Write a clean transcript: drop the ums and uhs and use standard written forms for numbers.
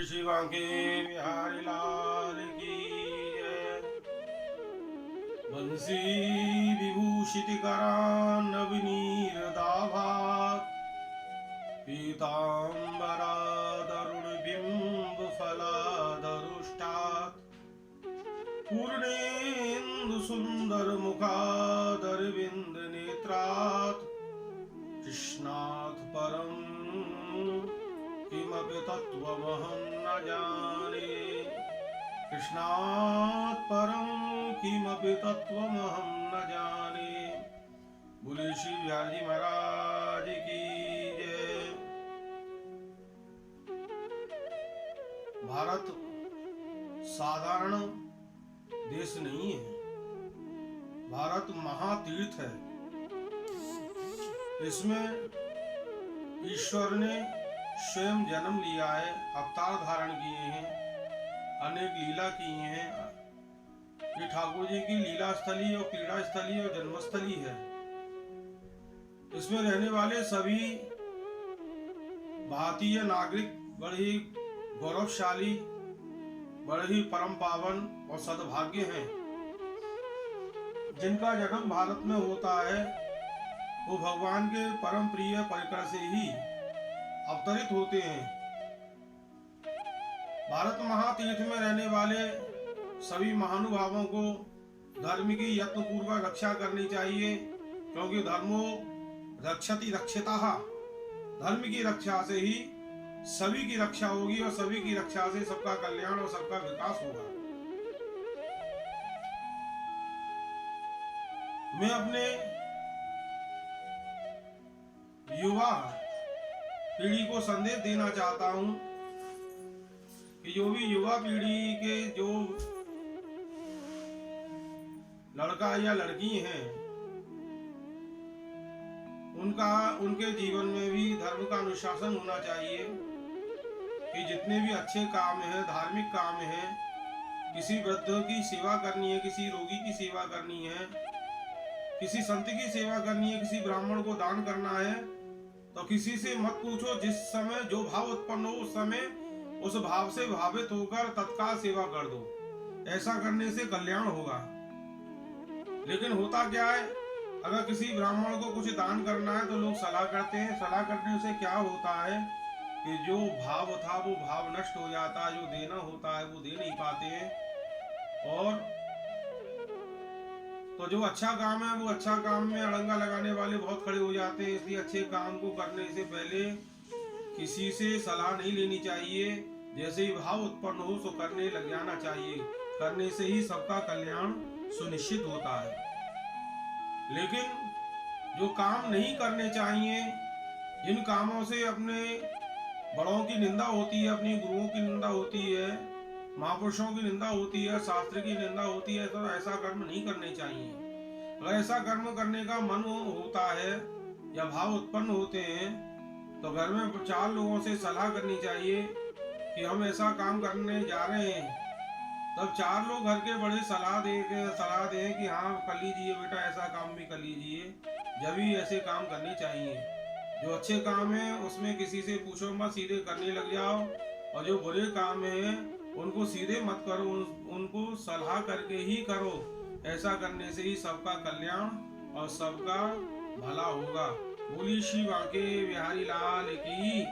शिवांके बिहारी लाल की जय। बंसी विभूषित करान नवनीर दाभात पीतांबरा दरुण बिंब फलादरुष्टात् पूर्णेन्दु सुंदर मुखादरविंद नेत्रात् कृष्णात् परम किमपि तत्त्वमहं न जाने। कृष्णात् परं किमपि तत्त्वमहं न जाने। बोले श्री बिहार जी महाराज की जय। भारत साधारण देश नहीं है, भारत महातीर्थ है। इसमें ईश्वर ने स्वयं जन्म लिया है, अवतार धारण किए हैं, अनेक लीला की हैं। ये ठाकुर जी की लीला स्थली और क्रीड़ा स्थली और जन्मस्थली है। इसमें रहने वाले सभी भारतीय नागरिक बड़े ही गौरवशाली, बड़े ही परम पावन और सद्भाग्य हैं। जिनका जन्म भारत में होता है वो भगवान के परम प्रिय परिकर से ही अवतरित होते हैं। भारत महातीर्थ में रहने वाले सभी महानुभावों को धर्म की यत्नपूर्वक रक्षा करनी चाहिए, क्योंकि धर्मो रक्षति रक्षितः। धर्म की रक्षा से ही सभी की रक्षा होगी और सभी की रक्षा से सबका कल्याण और सबका विकास होगा। मैं अपने युवा पीढ़ी को संदेश देना चाहता हूं कि जो भी युवा पीढ़ी के जो लड़का या लड़की हैं, उनके जीवन में भी धर्म का अनुशासन होना चाहिए कि जितने भी अच्छे काम हैं, धार्मिक काम हैं, किसी वृद्ध की सेवा करनी है, किसी रोगी की सेवा करनी है, किसी संत की सेवा करनी है, किसी ब्राह्मण को दान करना है, तो किसी से मत पूछो। जिस समय जो भाव उत्पन्न हो उस समय उस भाव से भावित होकर तत्काल सेवा कर दो। ऐसा करने से कल्याण होगा। लेकिन होता क्या है, अगर किसी ब्राह्मण को कुछ दान करना है तो लोग सलाह करते हैं। सलाह करने से क्या होता है कि जो भाव था वो भाव नष्ट हो जाता है, जो देना होता है वो दे नहीं पाते हैं। और तो जो अच्छा काम है वो अच्छा काम में अड़ंगा लगाने वाले बहुत खड़े हो जाते हैं। इसलिए अच्छे काम को करने से पहले किसी से सलाह नहीं लेनी चाहिए। जैसे ही भाव उत्पन्न हो तो करने लग जाना चाहिए। करने से ही सबका कल्याण सुनिश्चित होता है। लेकिन जो काम नहीं करने चाहिए, जिन कामों से अपने बड़ों की निंदा होती है, अपनी गुरुओं की निंदा होती है, महापुरुषों की निंदा होती है, शास्त्र की निंदा होती है, तो ऐसा कर्म नहीं करने चाहिए। अगर ऐसा कर्म करने का मन होता है या भाव उत्पन्न होते हैं तो घर में 4 लोगों से सलाह करनी चाहिए कि हम ऐसा काम करने जा रहे हैं। तब 4 लोग घर के बड़े सलाह दें कि हाँ कर लीजिए बेटा, ऐसा काम भी कर लीजिए। जब भी ऐसे काम करने चाहिए। जो अच्छे काम है उसमें किसी से पूछो मत, सीधे करने लग जाओ। और जो बुरे काम है उनको सीधे मत करो, उनको सलाह करके ही करो। ऐसा करने से ही सबका कल्याण और सबका भला होगा। बोली श्री बांके बिहारी लाल की।